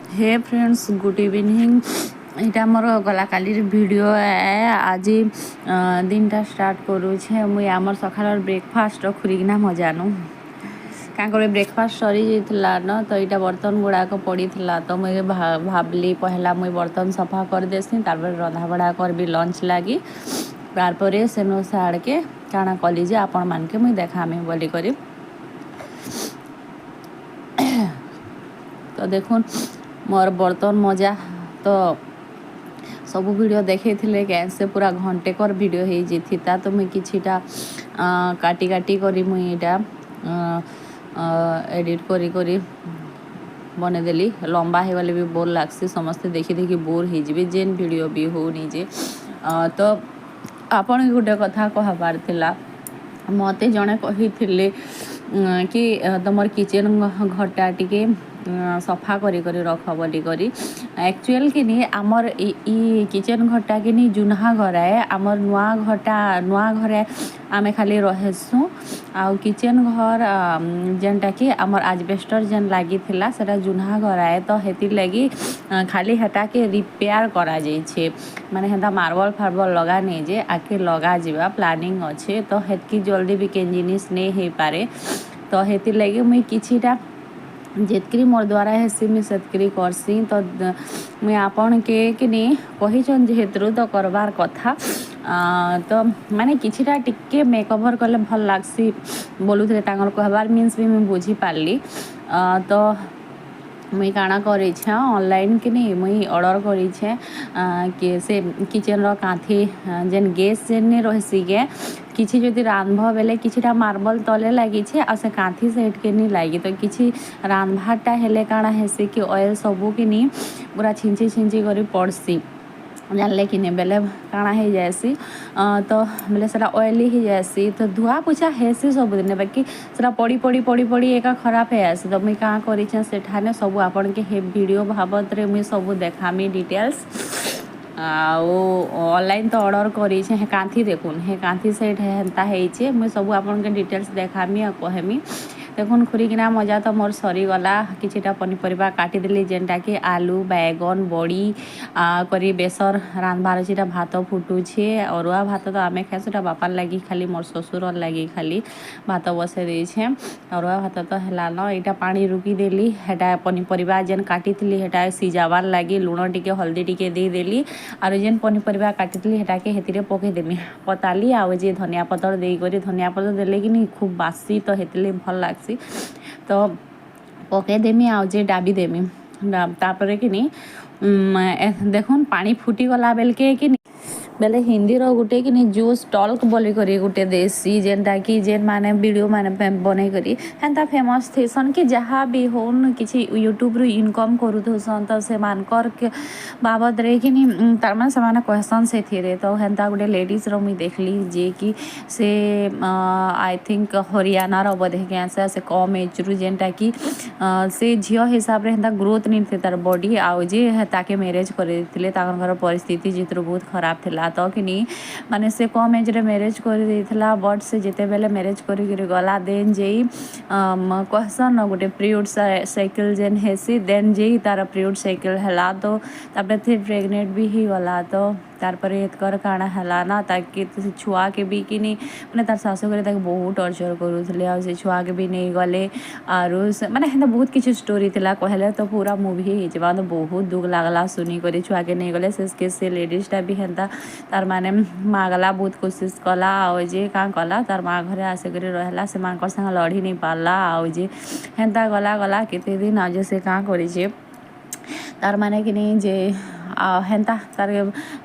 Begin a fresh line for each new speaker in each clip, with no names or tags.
हे friends good evening. এটা मोर गला काली video है। आज दिन स्टार्ट करूछे मुई आमर सखार ब्रेकफास्ट खुरीना मजानु क्या कर ब्रेकफास्ट सरी जाइला न तो यहाँ बर्तन गुड़ाक पड़ी तो मुझे भावली पहला मुई बर्तन सफा कर देसी तार रंधा बड़ा कर लंच लगी तार सेनु साड़ के काଣା कली जे आपण मान के मुई देखामी बोली करी। तो देखुन मोर बर्तन मजा तो सब वीडियो देखे थे कैसे पूरा घंटे कर वीडियो हो जाता तो मुई किछिटा काटी काटी करी मुई इटा एडिट करी करी बनेदेली। लंबा हो गले भी बोर लगसी समस्ते देखी देखी बोर हो जी जेन वीडियो भी हो निजे। तो आपण गोटे कथा कहबार थिला मते जड़े कही कि तुम किचन घरटा टिके सफा करी करी रख बोली करी। एक्चुअल कि नहीं आमर किचन घरटा कि नहीं जुन्हा घर है आमर नुआ घर आमे खाली रहेसु आ किचन घर जेनटा कि आमर आजबेस्टर जेन लगी थिला सेटा जुन्हा घर है तो हेतिर लगी खाली हेटा के रिपेयर करा जाइछे माने हेता मार्बल फार्बल लगा नहीं जे आके लगा जीवा प्लानिंग अच्छे तो हेतकी जल्दी भी केन जिनिस नहीं हो पारे तो हेतिर लगी मुई किछिटा जितकरी मोर द्वारा हेसी मुई सेतकरी करसी। तो मुई आपण के कि नहीं कहीचन जेहेतु तो करबार कथा तो माने किछिटा टिके मेकओवर कले भल लागसी बोलुथे तांगर कहबार मीन्स भी मुई बुझी पारली। तो मुई काଣା करेछे ऑनलाइन कि नहीं मुई ऑर्डर करेछे कि से किचन रो कांथी जेन गैस जेन नहीं रहसी के किछि जदि रांधब बेले किछिटा मार्बल तले लगी आ से कांथी सेट के नहीं लगी तो किछि रांधबाटा हेले काଣା हेसी कि ऑयल सबू कि नहीं पूरा छिंची छिंची करी पड़सी जानले कि नहीं बेले काଣା हो जाएसी तो बेले सेटा ऑयली हो जाएसी तो धुआ पुछा हेसी सब दिन बाकी सेटा पड़ी पड़ी पड़ी पड़ी एका खराब है आसी तो मुई काँ करेछे सेठाने सब आपन के हे वीडियो बाबद रे मुई सब देखामी डिटेल्स ऑनलाइन तो ऑर्डर करेछे हे कांथी देखुन हे कांथी सेट हेन्ता हेइछे मुई सब आपन के डिटेल्स देखामी आ कहमी। देखुन खुरीकिना मजा तो मोर सरीगला किछिटा पनीपरिया काटिदेली जेनटा कि आलू बैगन बड़ी करी बेसर रांधबार अच्छे भात फुटुछे अरुआ भात तो आमे खाए बापार लगी खाली मोर ससुर लगी खाली भात बसई देछे अरुआ भात तो है न यहाँ पानी रुकी देली हेटा पनीपरिया जेन काटी हेटा सिजाबार लगी लुण टिके हल्दी टिके देदेली और जेन पनीपरिया काटी हेटा के हेतिरे पकईदेमी पताली आउ जे धनिया पतर देकर धनिया पतर देले कि नहीं खूब बासी तो हेतिले भल लाग तो पकईदेमी आउ जे डाबी देमी तापर कि नहीं देखुन पानी फुटी गला बेलके कि बेले हिंदी रो गुटे कि नहीं जूस टॉल्क बोली करी गुटे देसी जेनटा कि जेन माने वीडियो माने बनै करी हेन्ता फेमस थेसन कि जहाँ भी होन किसी यूट्यूब रू इनकम करूथसन तो से मानकर के बाबद रे कि नहीं तार माने से कहसन से थे तो हेन्ता गुटे लेडीज रो मुई देखली जे कि से आई थिंक हरियाणा रो बोधे के से कम एज रू जेनटा कि से झियो हिसाब रे हेन्ता ग्रोथ नहीं थे तार बॉडी आउ जे ताके मैरेज करे घर परिस्थिति जितरो बहुत खराब थिला तो कि नहीं माने से कम एज रे मैरेज कर देला बट से जिते बेले मैरेज कर गला देन जेई कहसन न गोटे पीरियड साइकिल जेन हेसी देन जेई तार पीरियड साइकिल हैला तो तापर थे प्रेग्नेंट भी ही गला तो तारपर एतकर काଣା हैला ना ताकि छुआ के भी कि नहीं मैंने तार शाशु करे ताके बहुत टर्चर करूले आ से छुआ के भी नहीं गले और माने हेन्ता बहुत किछु स्टोरी थिला कहले तो पूरा मूवी हो तो बहुत दुख लागला सुनी कर छुआ के नहीं गले से लेडीजटा भी हेन्ता तार माने माँ गला बहुत कोशिश कला आ जे क्या कला तार माँ घरे आसिक रहा से माँ संग लड़ी नहीं पारला आ जे हेन्ता गला गला केते दिन आज से क्या करे तार माने कि नहीं जे हेन्ता तार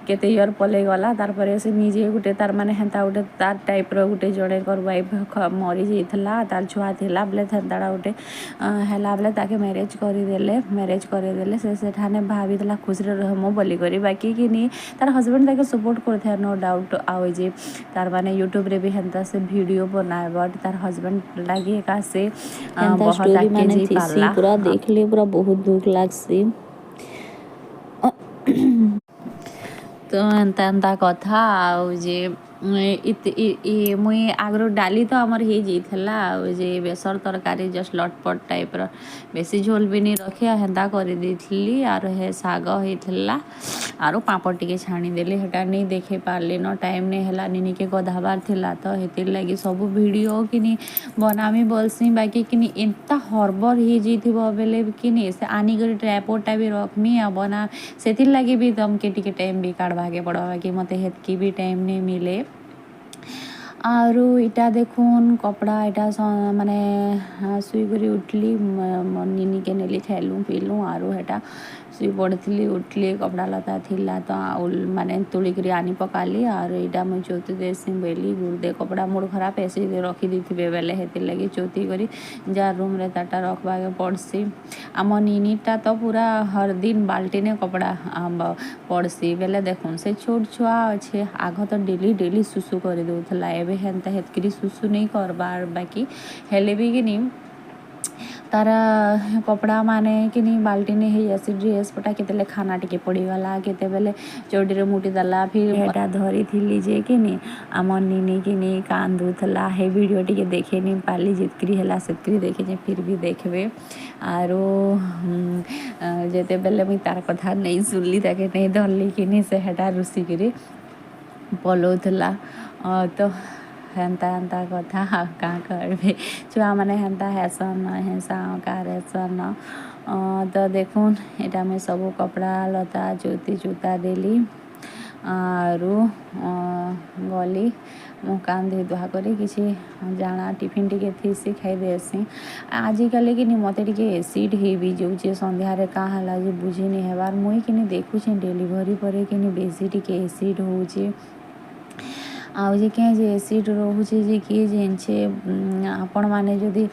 केते इयर पले गला तार से निजे गुटे तार माने हेन्ता गुटे तार टाइप रो गुटे जड़े कर वाइफ मरी जाइथला तार छुआ थिला बेले हेन्ताड़ा गुटे हैला बेले ताके मैरेज करिदेले से सेठाने भाविला खुशी रहमो बोली करी बाकी कि नहीं तार हस्बैंड ताके सपोर्ट करथे नो डाउट आउ जे तार माने यूट्यूब रे भी हेन्ता से वीडियो बनाए बट तार हस्बैंड लागी एका से बहुत आके जी पाला
पूरा देख ले पूरा बहुत दुख लागसी
तो एंता एंता कथा आउ जे मुई आगରୁ ଡାଲି ତ ଆମର ହେଇଯାଇଥିଲା ଆଉ ଯେ ବେସର ତରକାରୀ ଜଷ୍ଟ ଲଟପଟ ଟାଇପ୍ର ବେଶୀ ଝୋଲ ବି ନି ରଖି ହେନ୍ତା କରିଦେଇଥିଲି ଆରୁ ହେ ଶାଗ ହେଇଥିଲା ଆରୁ ପାମ୍ପଡ଼ ଟିକେ ଛାଣିଦେଲି ହେଟା ନେଇ ଦେଖେଇ ପାରିଲି ନ ଟାଇମ୍ ନେଇ ହେଲା ନିନିକେ ଗଧାବାର ଥିଲା ତ ହେଥିର୍ ଲାଗି ସବୁ ଭିଡ଼ିଓ କିନି ବନାମି ବୋଲସି ବାକି କିନି ଏନ୍ତା ହର୍ବର ହେଇଯାଇଥିବ ବେଲେ କିନି ସେ ଆନିକରି ଟ୍ରାଇପୋଡ଼ଟା ବି ରଖମି ଆଉ ବନା ସେଥିର୍ ଲାଗି ବି ତମକେ ଟିକେ ଟାଇମ୍ ବି କାଢ଼ବାକେ ପଡ଼ବା ବାକି ମୋତେ ହେତ୍କି ବି ଟାଇମ୍ ନେଇ ମିଲେ आरु इटा देखुन कपड़ा इटा माने शुईकरी उठली निनी के नेली खाइलु पीलु आरु हेटा शुई पड़ी उठली कपड़ा लता थिला तो माने तुलिक आनी पकाली आरु इटा मुझे चौथी देसी बेली गुर्दे कपड़ा मूड खराब ऐसे रखी दी बेले हेतिर लगी चौथी करी जा रूम रे ताटा रखवा के पड़सी आम निनीटा तो पूरा हर दिन बाल्टीने कपड़ा पड़सी बेले देखुन से छोट छुआ अच्छे आग तो डेली डेली सुसु कर दूला एवं हेन्ता हेतकरी सुसु नहीं करबार बाकी हेले भी कि तार कपड़ा माने कि बाल्टी नहीं है जैसे ड्रेस पटा केते खाना टिके पड़ीगला केते बेले चौड़ी मुटी देला फिर हेटा धरी थी जे कि आम निनी कि कांदुला हे वीडियो टिके देखे नहीं पाली जितकरी है सेतकरी देखे फिर भी देखबे आरो जेते बेले मुई तार कथा नहीं सुनली ताके नहीं धरली कि से हेटा रुसिकी पलौला तो हेन्ता हेन्ता कथा क्या करबे छुआ मैंने हेन्ता हेसन हेसा हेसन तो देखुन एटा में सब कपड़ा लता चौती चूता देली आरु गली मु कान धोई धुआ कर किसी जाना टिफिन टिके थीसी खाई देसी आजिकल कि मत टे एसिड हो भी जाऊे संध्यार क्या है जे बुझी नहीं हेबार मुई कि देखुचे डेलीवरी पर कि बेसी टिके एसिड होचे आउ जे क्या जे एसिड रोचे जे किए जाने आपण मैंने जदि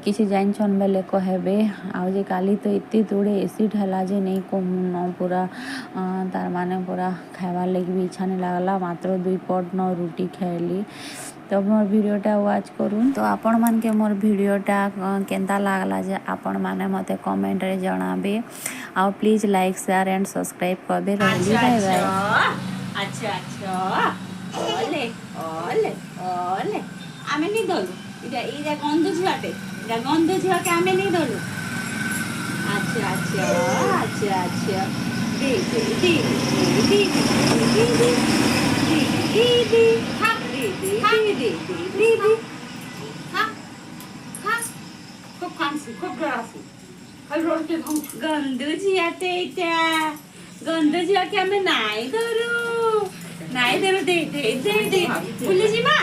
किसी जानछन बेले कहबे आउ जे काली तो इतनी दूरे एसिड है जे नहीं कम पूरा तार माने पूरा खाइबार लगी भी इच्छा नहीं लगला मात्र 2 पट न रुटी खाइली तो मोर वीडियोटा वाच करूँ तो आपण मान के मोर वीडियोटा केंता लागला जे आपण माने मते कमेंट रे जणाबे आउ please like share and subscribe करबे रहली बाय बाय
अच्छा ओले ओले ओले आमे नहीं दलु इटा गंध झुआटे इटा गंध झुआ के आमे नहीं दलु अच्छा दे दे दे दे दे दे दे हा दे दे दे दे दे हा हा खूब खांसी खूब गरासी कल रोड के घूम गंध झुआटे इटा गंध झुआ के आमे नहीं दलु नहीं दे पुलिस जी माँ